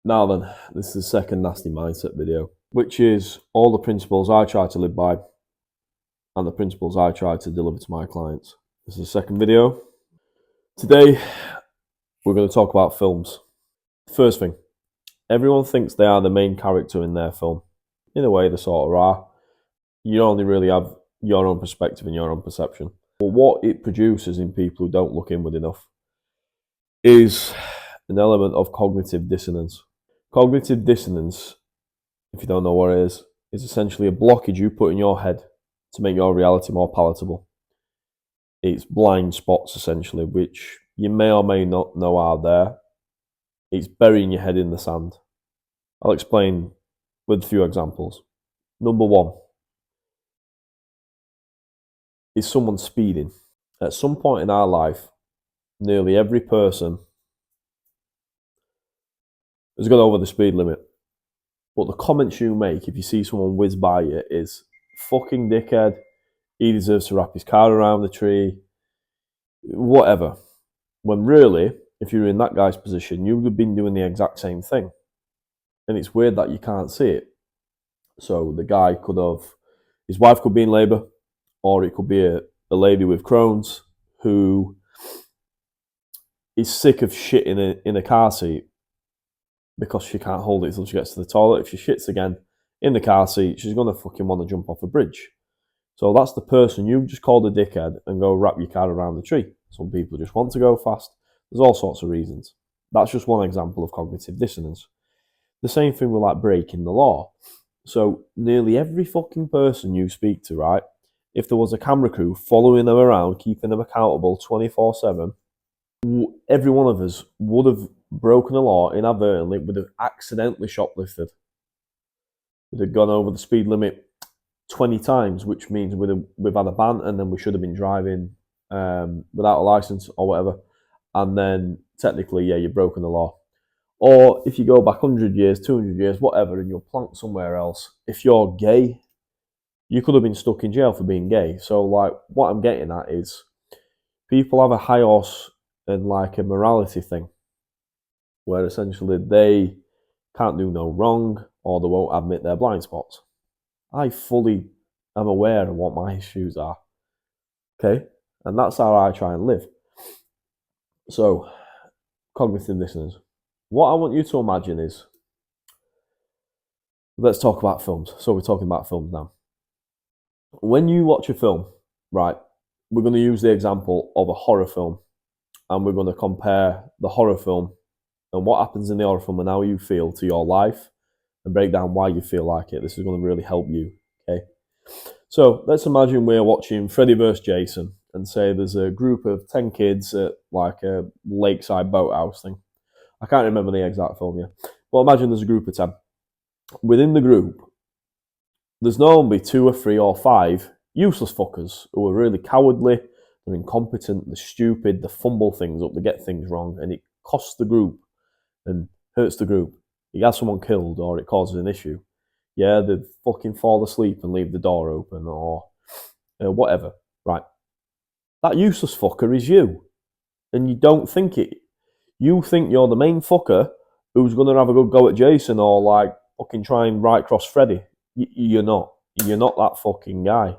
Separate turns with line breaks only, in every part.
Now then, this is the second nasty mindset video, which is all the principles I try to live by and the principles I try to deliver to my clients. This is the second video. Today, we're going to talk about films. First thing, everyone thinks they are the main character in their film. In a way, they sort of are. You only really have your own perspective and your own perception. But what it produces in people who don't look inward enough is an element of cognitive dissonance. Cognitive dissonance, if you don't know what it is essentially a blockage you put in your head to make your reality more palatable. It's blind spots, essentially, which you may or may not know are there. It's burying your head in the sand. I'll explain with a few examples. Number one is someone speeding. At some point in our life, nearly every person has gone over the speed limit. But the comments you make if you see someone whiz by you is, fucking dickhead, he deserves to wrap his car around the tree, whatever. When really, if you're in that guy's position, you would have been doing the exact same thing. And it's weird that you can't see it. So the guy could have, his wife could be in labour, or it could be a lady with Crohn's who is sick of shit in a car seat because she can't hold it until she gets to the toilet. If she shits again in the car seat, she's going to fucking want to jump off a bridge. So that's the person you just called a dickhead and go wrap your car around the tree. Some people just want to go fast. There's all sorts of reasons. That's just one example of cognitive dissonance. The same thing with like breaking the law. So nearly every fucking person you speak to, right, if there was a camera crew following them around, keeping them accountable 24/7, every one of us would have broken a law inadvertently, would have accidentally shoplifted, would have gone over the speed limit 20 times, which means we've had a ban and then we should have been driving without a license or whatever. And then technically, yeah, you've broken the law. Or if you go back 100 years, 200 years, whatever, and you're planked somewhere else, if you're gay, you could have been stuck in jail for being gay. So, like, what I'm getting at is people have a high horse and like a morality thing where essentially they can't do no wrong or they won't admit their blind spots. I fully am aware of what my issues are. Okay? And that's how I try and live. So, cognitive dissonance. What I want you to imagine is, let's talk about films. So we're talking about films now. When you watch a film, right, we're going to use the example of a horror film and we're going to compare the horror film and what happens in the horror film and how you feel to your life and break down why you feel like it. This is going to really help you, okay? So let's imagine we're watching Freddy vs. Jason and say there's a group of 10 kids at like a lakeside boathouse thing. I can't remember the exact film yet. Well, imagine there's a group of 10. Within the group, there's normally 2 or 3 or 5 useless fuckers who are really cowardly, they're incompetent, they're stupid, they fumble things up, they get things wrong, and it costs the group and hurts the group. You get someone killed or it causes an issue. Yeah, they fucking fall asleep and leave the door open or whatever. Right. That useless fucker is you. And you don't think it. You think you're the main fucker who's going to have a good go at Jason or like fucking try and right cross Freddy. You're not. You're not that fucking guy.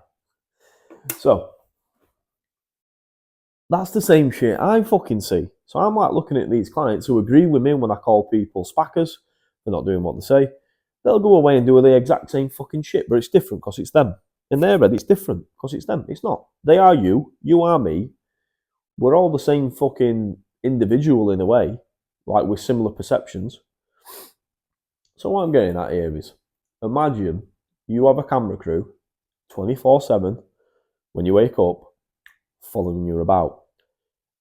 So, that's the same shit I fucking see. So I'm like looking at these clients who agree with me when I call people spackers. They're not doing what they say. They'll go away and do the exact same fucking shit, but it's different because it's them. In their head, it's different because it's them. It's not. They are you. You are me. We're all the same fucking individual in a way, like with similar perceptions. So what I'm getting at here is, imagine you have a camera crew 24/7 when you wake up following you about.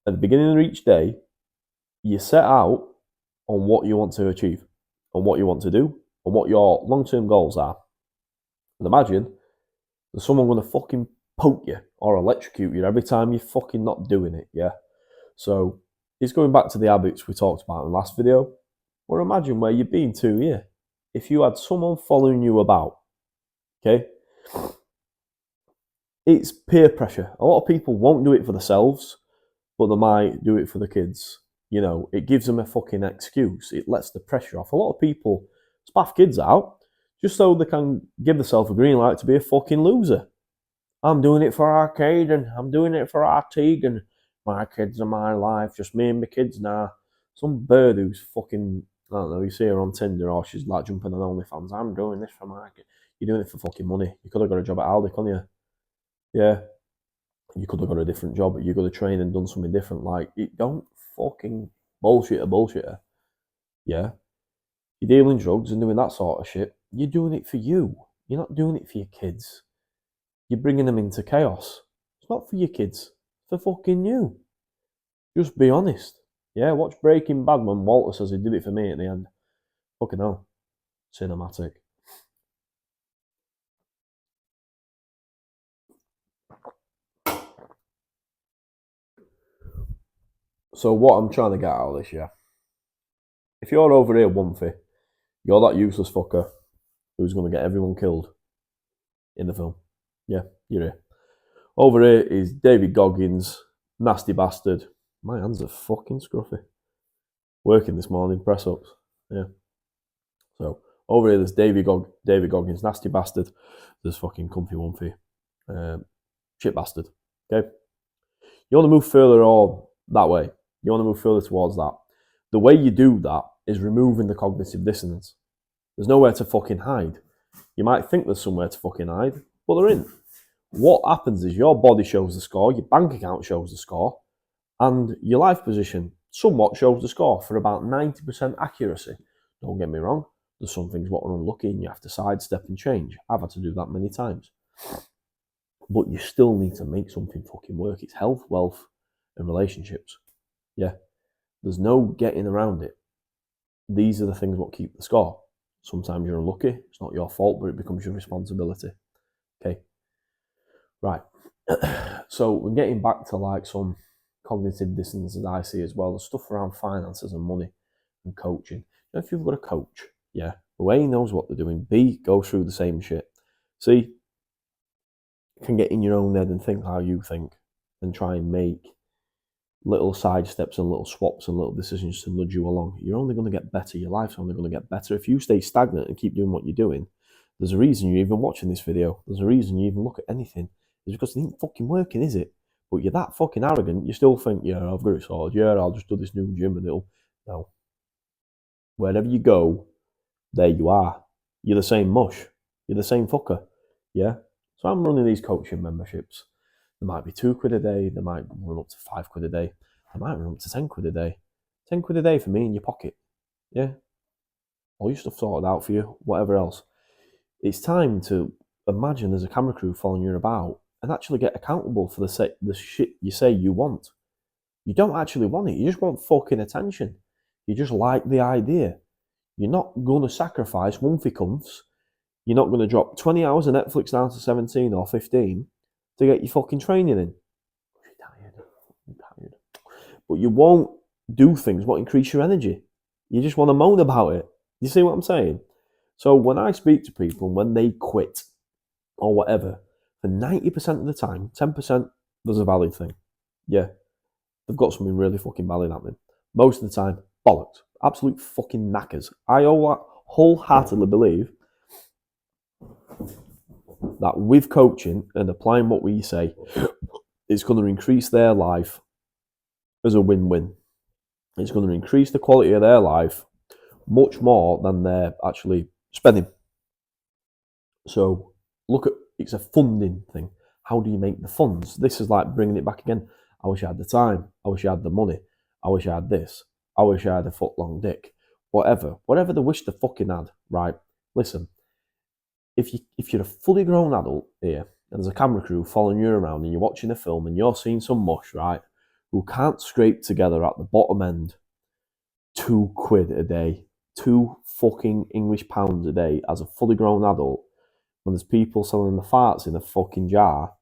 At the beginning of each day, you set out on what you want to achieve, on what you want to do, and what your long-term goals are. And imagine there's someone going to fucking poke you or electrocute you every time you're fucking not doing it, yeah? So it's going back to the habits we talked about in the last video. Or imagine where you've been to, yeah. If you had someone following you about, okay? It's peer pressure. A lot of people won't do it for themselves, but they might do it for the kids. You know, it gives them a fucking excuse. It lets the pressure off. A lot of people spaff kids out just so they can give themselves a green light to be a fucking loser. I'm doing it for Arcade and I'm doing it for Artigue and my kids are my life, just me and my kids now. Some bird who's fucking, I don't know, you see her on Tinder or she's like jumping on OnlyFans. I'm doing this for my kid. You're doing it for fucking money. You could have got a job at Aldi, couldn't you? Yeah. You could have got a different job, but you could have trained and done something different. Like, don't fucking bullshitter. Yeah. You're dealing drugs and doing that sort of shit. You're doing it for you. You're not doing it for your kids. You're bringing them into chaos. It's not for your kids. It's for fucking you. Just be honest. Yeah, watch Breaking Bad when Walter says he did it for me at the end. Fucking hell. Cinematic. So what I'm trying to get out of this, yeah. If you're over here, Wumphy, you're that useless fucker who's going to get everyone killed in the film. Yeah, you're here. Over here is David Goggins, nasty bastard. My hands are fucking scruffy. Working this morning, press ups. Yeah. So over here, there's David Goggins, nasty bastard. There's fucking Comfy Wumphy, shit bastard. Okay. You want to move further or that way. You want to move further towards that. The way you do that is removing the cognitive dissonance. There's nowhere to fucking hide. You might think there's somewhere to fucking hide, but there isn't. What happens is your body shows the score, your bank account shows the score, and your life position somewhat shows the score for about 90% accuracy. Don't get me wrong, there's some things what are unlucky and you have to sidestep and change. I've had to do that many times. But you still need to make something fucking work. It's health, wealth, and relationships. Yeah. There's no getting around it. These are the things what keep the score. Sometimes you're unlucky. It's not your fault, but it becomes your responsibility. Okay. Right. So we're getting back to like some cognitive dissonance as I see as well. The stuff around finances and money and coaching. You know, if you've got a coach, yeah, who A knows what they're doing, B goes through the same shit. C can get in your own head and think how you think and try and make little side steps and little swaps and little decisions to nudge you along. You're only going to get better. Your life's only going to get better. If you stay stagnant and keep doing what you're doing, there's a reason you're even watching this video. There's a reason you even look at anything. It's because it ain't fucking working, is it? But you're that fucking arrogant, you still think, yeah, I've got it sorted. Yeah, I'll just do this new gym and it'll... No. Wherever you go, there you are. You're the same mush. You're the same fucker. Yeah? So I'm running these coaching memberships. There might be £2 a day. They might run up to £5 a day. They might run up to £10 a day. £10 a day for me in your pocket. Yeah? All your stuff sorted out for you, whatever else. It's time to imagine there's a camera crew following you about and actually get accountable for the shit you say you want. You don't actually want it. You just want fucking attention. You just like the idea. You're not going to sacrifice Wumphy cunts. You're not going to drop 20 hours of Netflix down to 17 or 15 to get your fucking training in. I'm tired. But you won't do things what increase your energy. You just want to moan about it. You see what I'm saying? So when I speak to people, when they quit or whatever, for 90% of the time, 10% there's a valid thing. Yeah, they've got something really fucking valid happening. Most of the time, bollocks. Absolute fucking knackers. I wholeheartedly believe that with coaching and applying what we say, it's going to increase their life as a win-win. It's going to increase the quality of their life much more than they're actually spending. So look at, it's a funding thing. How do you make the funds? This is like bringing it back again. I wish I had the time. I wish I had the money. I wish I had this. I wish I had a foot-long dick. Whatever they wish they fucking had, right? Listen, if you're a fully grown adult here and there's a camera crew following you around and you're watching a film and you're seeing some mush, right, who can't scrape together at the bottom end £2 a day, 2 fucking English pounds a day as a fully grown adult, when there's people selling the farts in a fucking jar,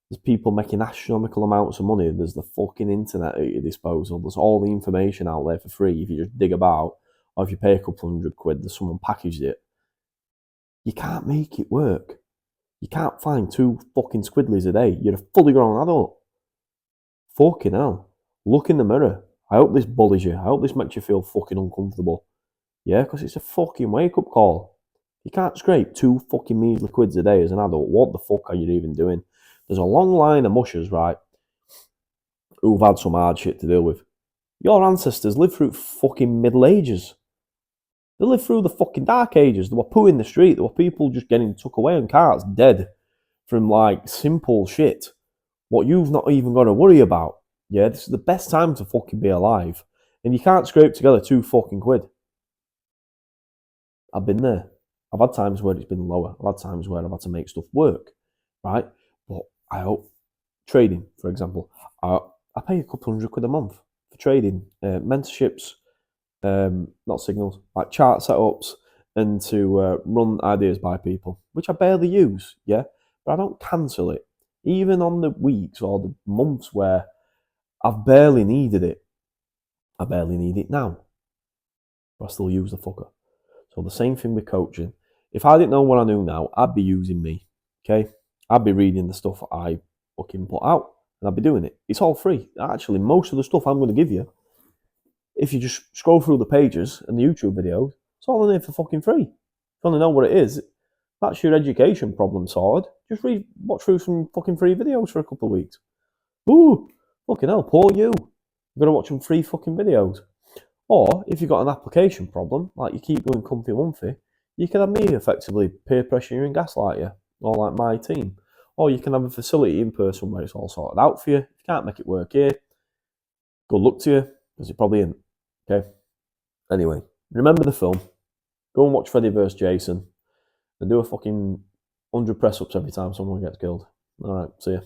there's people making astronomical amounts of money, there's the fucking internet at your disposal, there's all the information out there for free if you just dig about, or if you pay a couple £100, there's someone packaged it. You can't make it work. You can't find 2 fucking squiddlies a day. You're a fully grown adult. Fucking hell. Look in the mirror. I hope this bullies you. I hope this makes you feel fucking uncomfortable. Yeah, because it's a fucking wake-up call. You can't scrape 2 fucking measly quids a day as an adult. What the fuck are you even doing? There's a long line of mushers, right, who've had some hard shit to deal with. Your ancestors lived through fucking Middle Ages. They lived through the fucking Dark Ages. There were poo in the street. There were people just getting took away on carts, dead from like simple shit. What you've not even got to worry about. Yeah, this is the best time to fucking be alive. And you can't scrape together 2 fucking quid. I've been there. I've had times where it's been lower. I've had times where I've had to make stuff work, right? But I hope trading, for example, I pay a couple £100 a month for trading, mentorships, not signals, like chart setups, and to run ideas by people, which I barely use, yeah, but I don't cancel it. Even on the weeks or the months where I've barely needed it, I barely need it now, but I still use the fucker. So the same thing with coaching. If I didn't know what I knew now, I'd be using me, okay? I'd be reading the stuff I fucking put out, and I'd be doing it. It's all free. Actually, most of the stuff I'm going to give you, if you just scroll through the pages and the YouTube videos, it's all in there for fucking free. If you want to know what it is, that's your education problem sorted. Just watch through some fucking free videos for a couple of weeks. Ooh, fucking hell, poor you. You've got to watch some free fucking videos. Or if you've got an application problem, like you keep going comfy wumphy, you can have me effectively peer pressure you and gaslight you, or like my team. Or you can have a facility in person where it's all sorted out for you. If you can't make it work here, good luck to you, because it probably isn't. Okay? Anyway, remember the film. Go and watch Freddy vs. Jason. And do a fucking 100 press-ups every time someone gets killed. Alright, see ya.